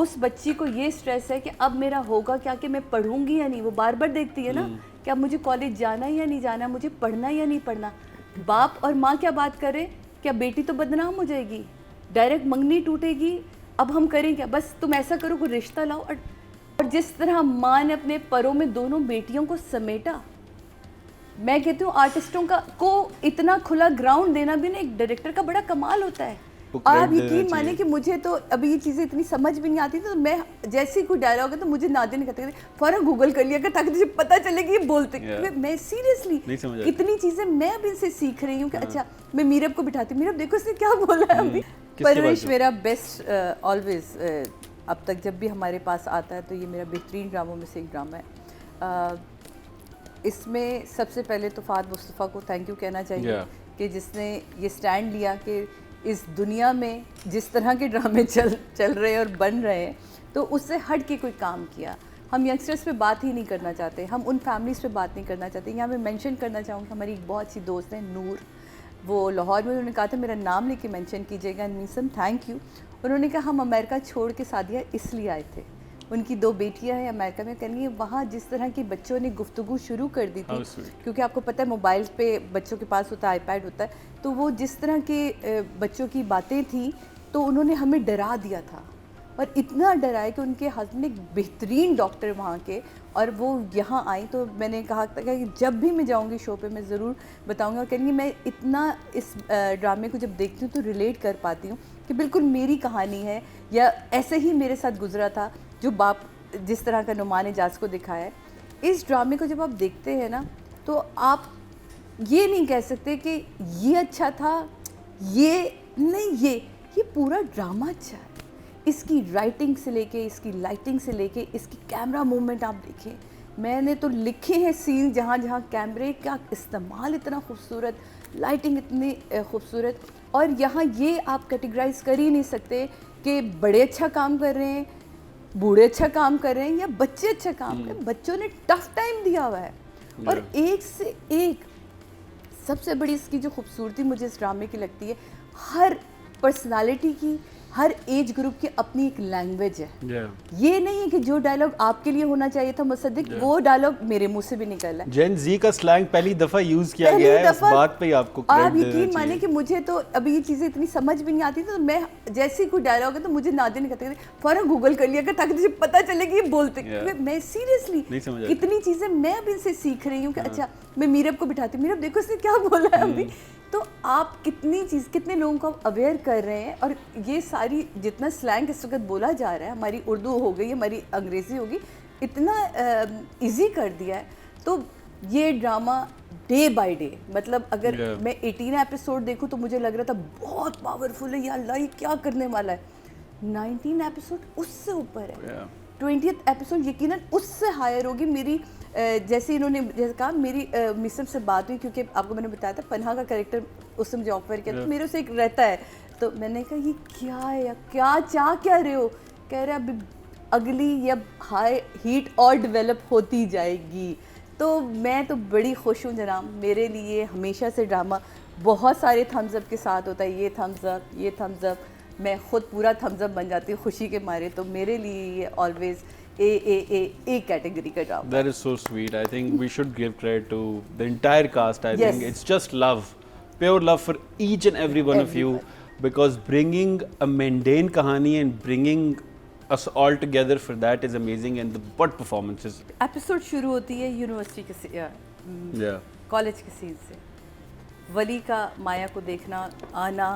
उस बच्ची को ये स्ट्रेस है कि अब मेरा होगा क्या, कि मैं पढ़ूंगी या नहीं। वो बार बार देखती है ना कि अब मुझे कॉलेज जाना या नहीं जाना, मुझे पढ़ना या नहीं पढ़ना। बाप और माँ क्या बात करें, क्या बेटी तो बदनाम हो जाएगी, डायरेक्ट मंगनी टूटेगी, अब हम करें क्या, बस तुम ऐसा करो कोई रिश्ता लाओ। और जिस तरह माँ ने अपने परों में दोनों बेटियों को समेटा, मैं कहती हूँ आर्टिस्टों का को इतना खुला ग्राउंड देना भी ना एक डायरेक्टर का बड़ा कमाल होता है। आप यकीन माने कि मुझे तो अभी ये चीज़ें इतनी समझ भी नहीं आती थी, तो मैं जैसे ही कोई डायलॉग है तो मुझे नादिन कहते थे फौरन गूगल कर लिया कर ताकि तुझे पता चले कि ये बोलते मैं सीरियसली कितनी चीज़ें मैं अब इनसे सीख रही हूँ कि अच्छा मैं मीरब को बिठाती हूँ, मीरब देखो इसने क्या बोला है अभी। परवरिश मेरा बेस्ट ऑलवेज, अब तक जब भी हमारे पास आता है तो ये मेरा बेहतरीन ड्रामों में से एक ड्रामा है। इसमें सबसे पहले तो फ़ाद मुस्तफ़ा को थैंक यू कहना चाहिए कि जिसने ये स्टैंड लिया कि इस दुनिया में जिस तरह के ड्रामे चल रहे हैं और बन रहे हैं तो उससे हट के कोई काम किया। हम यंगस्टर्स पे बात ही नहीं करना चाहते, हम उन फैमिलीज़ पे बात नहीं करना चाहते। यहाँ मैं मेंशन करना चाहूँगी हमारी एक बहुत सी दोस्त है नूर, वो लाहौर में, उन्होंने कहा था मेरा नाम लेके मेंशन कीजिएगा, मीसम थैंक यू। उन्होंने कहा हम अमेरिका छोड़ के सादिया इसलिए आए थे, उनकी 2 बेटियां हैं अमेरिका में, कहेंगे वहाँ जिस तरह की बच्चों ने गुफ्तगू शुरू कर दी थी, क्योंकि आपको पता है मोबाइल पे बच्चों के पास होता है, आईपैड होता है, तो वो जिस तरह के बच्चों की बातें थी तो उन्होंने हमें डरा दिया था। और इतना डराया कि उनके हस्बैंड एक बेहतरीन डॉक्टर वहाँ के, और वो यहाँ आई तो मैंने कहा था कि जब भी मैं जाऊँगी शो पे मैं ज़रूर बताऊँगी। और कहेंगी मैं इतना इस ड्रामे को जब देखती हूँ तो रिलेट कर पाती हूँ कि बिल्कुल मेरी कहानी है, या ऐसे ही मेरे साथ गुजरा था जो बाप जिस तरह का नुमान एजाज को दिखाया है। इस ड्रामे को जब आप देखते हैं ना तो आप ये नहीं कह सकते कि ये अच्छा था, ये नहीं, ये पूरा ड्रामा अच्छा है। इसकी राइटिंग से लेके, इसकी लाइटिंग से लेके, इसकी कैमरा मूवमेंट आप देखें, मैंने तो लिखे हैं सीन जहाँ जहाँ कैमरे का इस्तेमाल इतना खूबसूरत, लाइटिंग इतनी खूबसूरत। और यहाँ ये आप कैटेगराइज कर ही नहीं सकते कि बड़े अच्छा काम कर रहे हैं, बूढ़े अच्छा काम कर रहे हैं या बच्चे अच्छा काम कर रहे हैं। बच्चों ने टफ टाइम दिया हुआ है और एक से एक। सबसे बड़ी इसकी जो खूबसूरती मुझे इस ड्रामे की लगती है, हर पर्सनालिटी की, हर एज ग्रुप की अपनी एक लैंग्वेज है। ये नहीं है कि जो डायलॉग आपके लिए होना चाहिए था मुसद्दिक, वो डायलॉग मेरे मुंह से भी निकल रहा है। जेन जी का स्लैंग पहली दफा यूज किया गया है, इस बात पे आपको आप यकीन माने कि मुझे तो अभी ये चीज़ें इतनी समझ भी नहीं आती थी, तो मैं जैसे ही कोई डायलॉग है तो मुझे नादिन कहते थे फौरन गूगल कर लिया कर ताकि तुझे पता चले कि ये बोलते। मैं सीरियसली इतनी चीज़ें मैं अब इनसे सीख रही हूँ कि अच्छा मैं मीरब को बिठाती हूँ, मीरब देखो इसने क्या बोला है अभी। तो आप कितने लोगों को अवेयर कर रहे हैं। और ये सारी जितना स्लैंग इस वक्त बोला जा रहा है, हमारी उर्दू हो गई, हमारी अंग्रेज़ी होगी, इतना इजी कर दिया है। तो ये ड्रामा डे बाय डे, मतलब अगर मैं 18 एपिसोड देखूं तो मुझे लग रहा था बहुत पावरफुल है, या अल्लाह ये क्या करने वाला है। 19 एपिसोड उससे ऊपर है, 20th एपिसोड यकीनन उससे हायर होगी। मेरी जैसे इन्होंने जैसे कहा, मेरी मिसम से बात हुई, क्योंकि आपको मैंने बताया था पन्हा का कैरेक्टर उससे मुझे ऑफर किया, तो मेरे से एक रहता है, तो मैंने कहा ये क्या है या क्या चाह क्या रहे हो। कह रहे अभी अगली या हाई हीट और डेवलप होती जाएगी। तो मैं तो बड़ी खुश हूँ जनाब, मेरे लिए हमेशा से ड्रामा बहुत सारे थम्स अप के साथ होता है, ये थम्स अप, ये थम्स अप, मैं खुद पूरा थम्स अप बन जाती हूँ खुशी के मारे। तो मेरे लिए ये ऑलवेज A category का drama. That is so sweet. I think we should give credit to the entire cast. I think it's just love, pure love for each and every one of you, because bringing a mundane kahani and bringing us all together for that is amazing. And the what performances. Episode शुरू होती है university के college के scene से, वली का माया को देखना आना,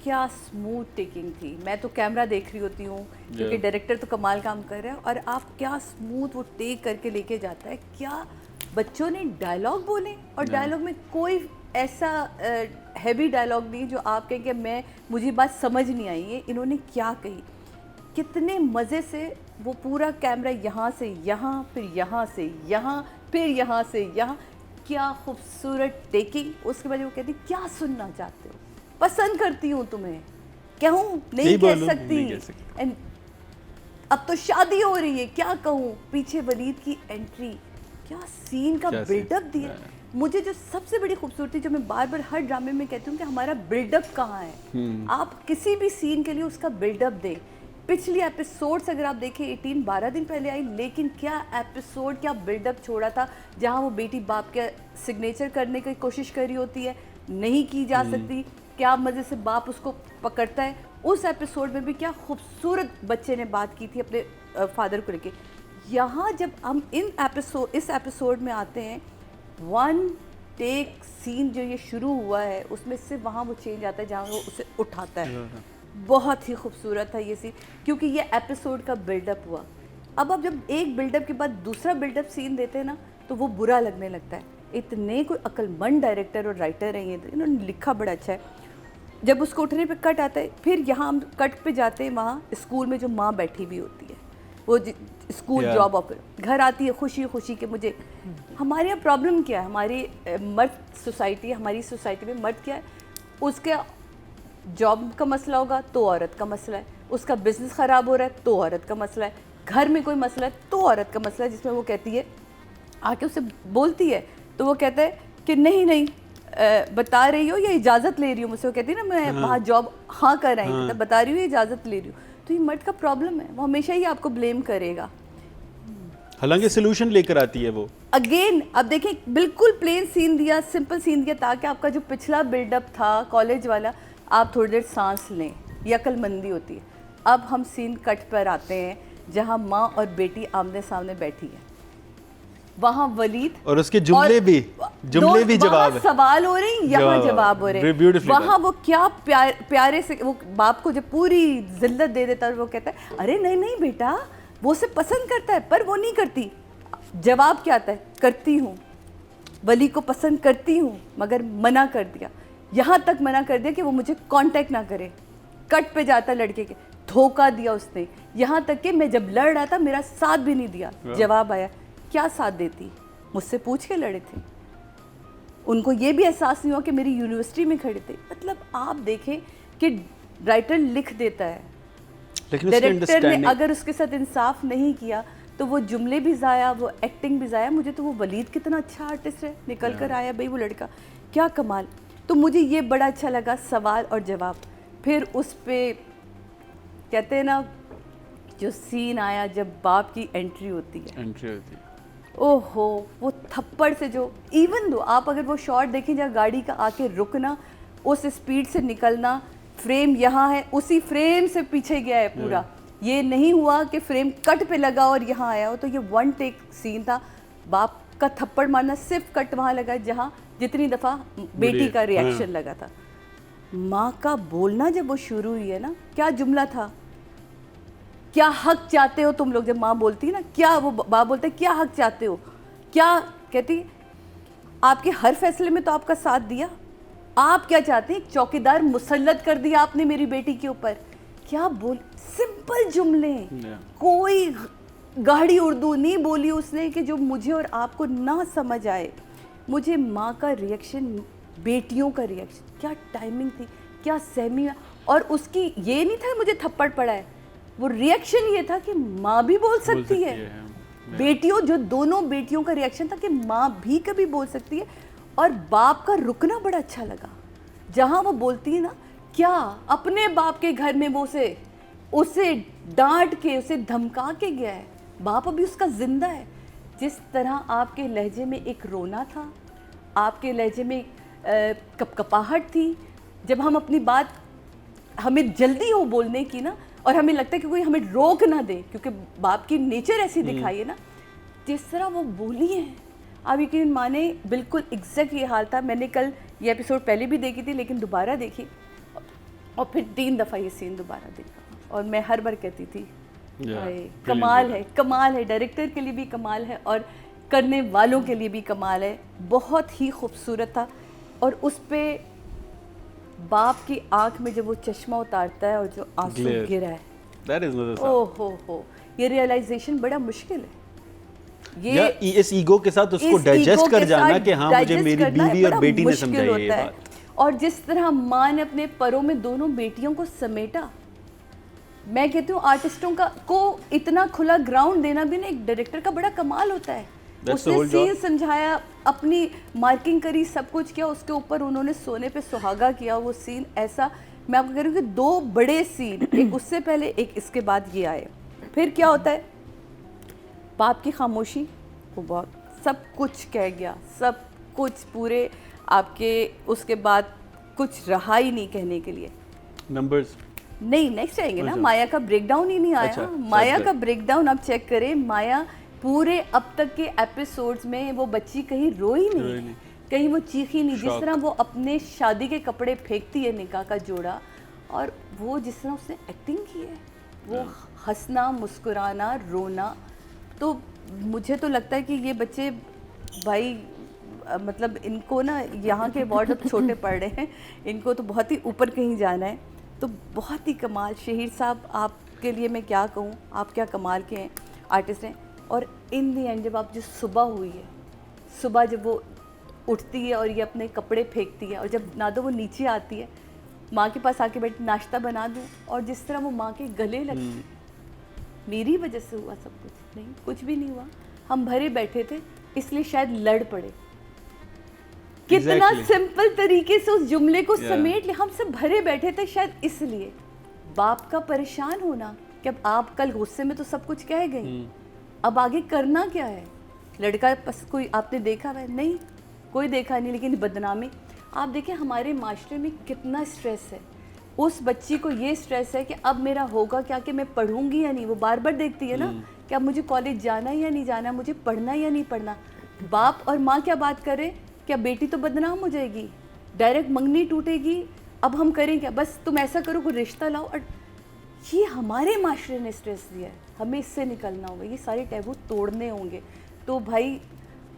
क्या स्मूथ टेकिंग थी। मैं तो कैमरा देख रही होती हूँ क्योंकि डायरेक्टर तो कमाल काम कर रहा है, और आप क्या स्मूथ वो टेक करके लेके जाता है। क्या बच्चों ने डायलॉग बोले, और डायलॉग में कोई ऐसा हैवी डायलॉग नहीं जो आप कहें कि मुझे बात समझ नहीं आई है इन्होंने क्या कही। कितने मज़े से वो पूरा कैमरा यहाँ से यहाँ, फिर यहाँ से यहाँ, फिर यहाँ से यहाँ, क्या खूबसूरत टेकिंग। उसके बाद वो कहती क्या सुनना चाहते हो, पसंद करती हूँ तुम्हें, कहूँ नहीं कह सकती, एंड अब तो शादी हो रही है क्या कहूँ। पीछे वलीद की एंट्री, क्या सीन का बिल्डअप दिया। मुझे जो सबसे बड़ी खूबसूरती, जो मैं बार बार हर ड्रामे में कहती हूँ कि हमारा बिल्डअप कहाँ है। आप किसी भी सीन के लिए उसका बिल्डअप दें। पिछली एपिसोड्स अगर आप देखें 12 दिन पहले आई, लेकिन क्या एपिसोड, क्या बिल्डअप छोड़ा था, जहाँ वो बेटी बाप के सिग्नेचर करने की कोशिश कर रही होती है, नहीं की जा सकती, क्या मज़े से बाप उसको पकड़ता है। उस एपिसोड में भी क्या खूबसूरत बच्चे ने बात की थी अपने फादर को लेके। यहाँ जब हम इस एपिसोड में आते हैं, वन टेक सीन जो ये शुरू हुआ है उसमें से वहाँ वो चेंज आता है जहाँ वो उसे उठाता है। बहुत ही खूबसूरत था ये सीन, क्योंकि ये एपिसोड का बिल्डअप हुआ। अब आप जब एक बिल्डअप के बाद दूसरा बिल्डअप सीन देते हैं ना, तो वो बुरा लगने लगता है। इतने कोई अक्लमंद डायरेक्टर और राइटर हैं ये, इन्होंने लिखा बड़ा अच्छा है। जब उसको उठने पे कट आता है, फिर यहाँ हम कट पे जाते हैं वहाँ स्कूल में जो माँ बैठी हुई होती है, वो स्कूल जॉब ऑफर, घर आती है खुशी खुशी के मुझे। हमारे यहाँ प्रॉब्लम क्या है, हमारी मर्द सोसाइटी, हमारी सोसाइटी में मर्द क्या है, उसके जॉब का मसला होगा तो औरत का मसला है, उसका बिजनेस ख़राब हो रहा है तो औरत का मसला है, घर में कोई मसला है तो औरत का मसला है, जिसमें वो कहती है, आके उसे बोलती है तो वो कहता है कि नहीं नहीं बता रही हो या इजाज़त ले रही हो मुझसे। वो कहती है ना मैं वहाँ जॉब हाँ कर रही हूँ, बता रही हूँ या इजाज़त ले रही हूँ। तो ये मर्द का प्रॉब्लम है, वो हमेशा ही आपको ब्लेम करेगा, हालांकि सोल्यूशन लेकर आती है वो। अगेन अब देखिए बिल्कुल प्लेन सीन दिया, सिंपल सीन दिया, ताकि आपका जो पिछला बिल्डअप था कॉलेज वाला, आप थोड़ी देर सांस लें, ये अक्लमंदी होती है। अब हम सीन कट पर आते हैं जहाँ माँ और बेटी आमने सामने बैठी है, वहाँ वलीद और उसके जुमले भी जवाब है, सवाल हो रहे हैं, यहाँ जवाब हो रहे हैं। वहाँ वो क्या प्यारे से वो बाप को जब पूरी जिल्लत दे देता है, वो कहता है अरे नहीं नहीं बेटा, वो उसे पसंद करता है पर वो नहीं करती। जवाब क्या आता है, करती हूँ, वली को पसंद करती हूँ, मगर मना कर दिया, यहाँ तक मना कर दिया कि वो मुझे कांटेक्ट ना करे। कट पे जाता लड़के के, धोखा दिया उसने, यहाँ तक कि मैं जब लड़ रहा था मेरा साथ भी नहीं दिया। जवाब आया, क्या साथ देती, मुझसे पूछ के लड़े थे, उनको ये भी एहसास नहीं हुआ कि मेरी यूनिवर्सिटी में खड़े थे। मतलब आप देखें कि राइटर लिख देता है, लेकिन डायरेक्टर ने अगर उसके साथ इंसाफ नहीं किया तो वो जुमले भी ज़ाया, वो एक्टिंग भी ज़ाया। मुझे तो वो वलीद कितना अच्छा आर्टिस्ट है, निकल कर आया भाई वो लड़का, क्या कमाल। तो मुझे ये बड़ा अच्छा लगा, सवाल और जवाब। फिर उस पे कहते हैं ना जो सीन आया जब बाप की एंट्री होती है, ओहो, वो थप्पड़ से जो, इवन दो आप अगर वो शॉट देखें जहाँ गाड़ी का आके रुकना, उस स्पीड से निकलना, फ्रेम यहाँ है, उसी फ्रेम से पीछे गया है पूरा। ये नहीं हुआ कि फ्रेम कट पे लगा और यहाँ आया हो। तो ये वन टेक सीन था, बाप का थप्पड़ मारना सिर्फ कट वहाँ लगा जहाँ जितनी दफ़ा बेटी का रिएक्शन लगा था। माँ का बोलना जब वो शुरू हुई है ना, क्या जुमला था, क्या हक चाहते हो तुम लोग, जब माँ बोलती है ना, क्या वो बाप बोलते हैं क्या हक चाहते हो, क्या कहती, आपके हर फैसले में तो आपका साथ दिया, आप क्या चाहते हैं, चौकीदार मुसल्लत कर दिया आपने मेरी बेटी के ऊपर। क्या बोल, सिंपल जुमले, कोई गाढ़ी उर्दू नहीं बोली उसने कि जो मुझे और आपको ना समझ आए। मुझे माँ का रिएक्शन, बेटियों का रिएक्शन, क्या टाइमिंग थी, क्या सहमी, और उसकी ये नहीं था मुझे थप्पड़ पड़ा है, वो रिएक्शन ये था कि माँ भी बोल सकती है। बेटियों, जो दोनों बेटियों का रिएक्शन था कि माँ भी कभी बोल सकती है। और बाप का रुकना बड़ा अच्छा लगा, जहाँ वो बोलती है ना, क्या अपने बाप के घर में वो उसे डांट के, उसे धमका के गया है, बाप अभी उसका जिंदा है। जिस तरह आपके लहजे में एक रोना था, आपके लहजे में कपकपाहट थी, जब हम अपनी बात, हमें जल्दी हो बोलने की ना, और हमें लगता है कि कोई हमें रोक ना दे, क्योंकि बाप की नेचर ऐसी दिखाई है ना, जिस तरह वो बोली है, आप यकीन माने बिल्कुल एग्जैक्ट ये हाल था। मैंने कल ये एपिसोड पहले भी देखी थी, लेकिन दोबारा देखी और फिर 3 दफ़ा ये सीन दोबारा देखा, और मैं हर बार कहती थी कमाल है, कमाल है, डायरेक्टर के लिए भी कमाल है और करने वालों के लिए भी कमाल है। बहुत ही खूबसूरत था। और उस पे बाप की आंख में जब वो चश्मा उतारता है और जो आंसू गिरा है, ओहो, ये रियलाइजेशन बड़ा मुश्किल है। ये इस ईगो के साथ उसको डाइजेस्ट कर जाना कि हाँ मुझे मेरी बीवी और बेटी ने समझाई ये बात। और जिस तरह माँ ने अपने परों में दोनों बेटियों को समेटा, मैं कहती हूँ आर्टिस्टों को इतना खुला ग्राउंड देना भी ना एक डायरेक्टर का बड़ा कमाल होता है। उसने सीन समझाया, अपनी मार्किंग करी, सब कुछ किया, उसके ऊपर उन्होंने सोने पे सुहागा किया। वो सीन ऐसा मैं आपको कह रही हूँ कि 2 बड़े सीन, एक उससे पहले एक इसके बाद ये आए। फिर क्या होता है, बाप की खामोशी, वो बहुत सब कुछ कह गया, सब कुछ पूरे आपके, उसके बाद कुछ रहा ही नहीं कहने के लिए। नंबर्स नहीं, नेक्स्ट आएंगे ना, अच्छा। माया का ब्रेकडाउन ही नहीं आया। अच्छा, माया सब का ब्रेकडाउन आप चेक करें, माया पूरे अब तक के एपिसोड्स में वो बच्ची कहीं रोई रोई नहीं, नहीं। कहीं वो चीखी नहीं। जिस Shock। तरह वो अपने शादी के कपड़े फेंकती है, निकाह का जोड़ा, और वो जिस तरह उसने एक्टिंग की है, वो हंसना, मुस्कुराना, रोना, तो मुझे तो लगता है कि ये बच्चे भाई मतलब इनको ना यहाँ के अवार्ड अब छोटे पड़ रहे हैं, इनको तो बहुत ही ऊपर कहीं जाना है। तो बहुत ही कमाल शहीर साहब, आपके लिए मैं क्या कहूँ, आप क्या कमाल के हैं, आर्टिस्ट हैं। और इन दी एंड जब आप जो सुबह हुई है, सुबह जब वो उठती है और ये अपने कपड़े फेंकती है, और जब ना तो वो नीचे आती है, माँ के पास आके बैठ नाश्ता बना दूँ, और जिस तरह वो माँ के गले लगती है, मेरी वजह से हुआ सब कुछ, नहीं कुछ भी नहीं हुआ, हम भरे बैठे थे इसलिए शायद लड़ पड़े। कितना Exactly। सिंपल तरीके से उस जुमले को Yeah। समेट लिया, हम सब भरे बैठे थे शायद इसलिए। बाप का परेशान होना कि अब आप कल गुस्से में तो सब कुछ कह गई, अब आगे करना क्या है। लड़का बस कोई आपने देखा है? नहीं, कोई देखा नहीं, लेकिन बदनामी आप देखें हमारे माशरे में कितना स्ट्रेस है। उस बच्ची को ये स्ट्रेस है कि अब मेरा होगा क्या, कि मैं पढ़ूंगी या नहीं। वो बार बार देखती है ना कि अब मुझे कॉलेज जाना या नहीं जाना, मुझे पढ़ना या नहीं पढ़ना। बाप और माँ क्या बात करें, क्या बेटी तो बदनाम हो जाएगी, डायरेक्ट मंगनी टूटेगी, अब हम करें क्या, बस तुम ऐसा करो कोई रिश्ता लाओ। और ये हमारे माशरे ने स्ट्रेस दिया है, हमें इससे निकलना होगा, ये सारे टैबू तोड़ने होंगे। तो भाई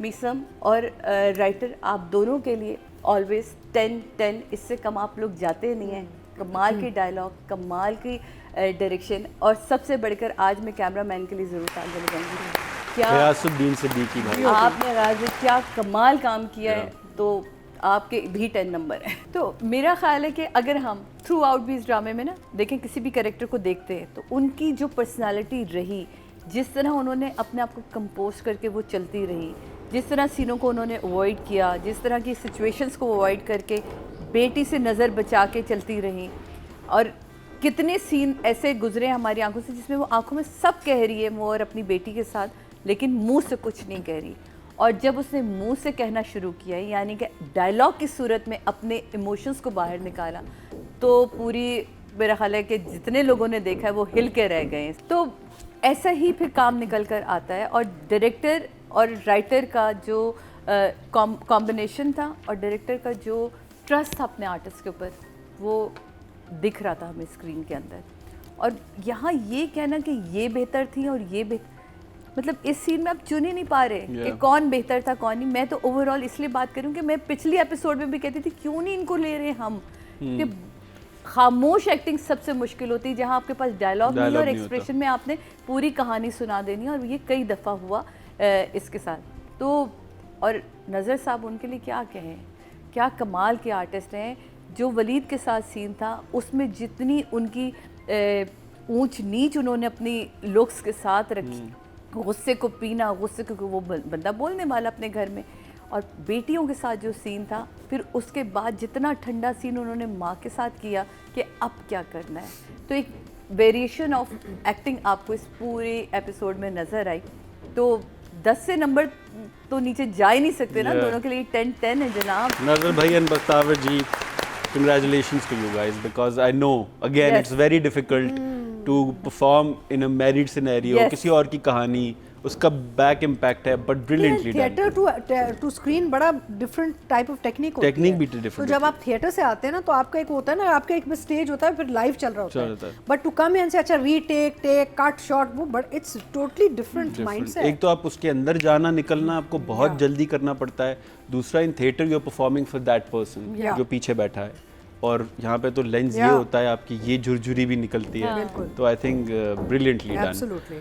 मीसम और राइटर, आप दोनों के लिए ऑलवेज 10-10, इससे कम आप लोग जाते नहीं हैं। कमाल की डायलॉग, कमाल की डायरेक्शन, और सबसे बढ़कर आज मैं कैमरामैन के लिए ज़रूर ताल देना चाहूँगी, क्या गयासुद्दीन सिद्दीकी भाई, आपने राज क्या कमाल काम किया है। तो आपके भी 10 नंबर है। तो मेरा ख्याल है कि अगर हम थ्रू आउट भी इस ड्रामे में ना देखें, किसी भी कैरेक्टर को देखते हैं, तो उनकी जो पर्सनालिटी रही, जिस तरह उन्होंने अपने आप को कंपोज करके वो चलती रही, जिस तरह सीनों को उन्होंने अवॉइड किया, जिस तरह की सिचुएशंस को अवॉइड करके बेटी से नज़र बचा के चलती रही, और कितने सीन ऐसे गुजरे हमारी आंखों से जिसमें वो आंखों में सब कह रही है वो और अपनी बेटी के साथ, लेकिन मुंह से कुछ नहीं कह रही। और जब उसने मुंह से कहना शुरू किया, यानी कि डायलॉग की सूरत में अपने इमोशंस को बाहर निकाला, तो पूरी मेरा ख्याल है कि जितने लोगों ने देखा है वो हिल के रह गए। तो ऐसा ही फिर काम निकल कर आता है। और डायरेक्टर और राइटर का जो कॉम्बिनेशन था, और डायरेक्टर का जो ट्रस्ट था अपने आर्टिस्ट के ऊपर, वो दिख रहा था हमें स्क्रीन के अंदर। और यहाँ ये कहना कि ये बेहतर थी और ये मतलब इस सीन में आप चुन ही नहीं पा रहे कि कौन बेहतर था कौन नहीं। मैं तो ओवरऑल इसलिए बात करूँ कि मैं पिछली एपिसोड में भी कहती थी क्यों नहीं इनको ले रहे हम, कि खामोश एक्टिंग सबसे मुश्किल होती है, जहाँ आपके पास डायलॉग नहीं और एक्सप्रेशन में आपने पूरी कहानी सुना देनी है, और ये कई दफ़ा हुआ इसके साथ। तो और नज़र साहब, उनके लिए क्या कहें, क्या कमाल के आर्टिस्ट हैं। जो वलीद के साथ सीन था उसमें जितनी उनकी ऊंच नीच उन्होंने अपनी लुक्स के साथ रखी, गुस्से को पीना, गुस्से को वो बंदा बोलने वाला अपने घर में, और बेटियों के साथ जो सीन था, फिर उसके बाद जितना ठंडा सीन उन्होंने माँ के साथ किया कि अब क्या करना है। तो एक वेरिएशन ऑफ एक्टिंग आपको इस पूरे एपिसोड में नज़र आई। तो 10 से नंबर तो नीचे जा ही नहीं सकते ना, दोनों के लिए 10-10 है जनाब। नज़र भाई and Bakhtawar ji, congratulations to you guys, because I know again it's very difficult to perform in a married scenario, किसी और की कहानी, उसका बैक इम्पैक्ट है, but brilliantly done. Theatre to screen बड़ा डिफरेंट टाइप ऑफ टेक्निक होती है। टेक्निक भी तो डिफरेंट। जब आप थिएटर से आते हैं ना, तो आपका एक होता है ना, आपका एक स्टेज होता है, फिर लाइव चल रहा होता है, बट टू कम इन से अच्छा रीटेक, टेक, कट, शॉट, वो but it's totally different mindset. एक तो आप उसके अंदर जाना निकलना आपको बहुत जल्दी करना पड़ता है, दूसरा in theatre you are performing for that person जो पीछे बैठा है, और यहाँ पे तो लेंस ये होता है आपकी, ये झुरझुरी भी निकलती है, तो I think brilliantly done. Absolutely.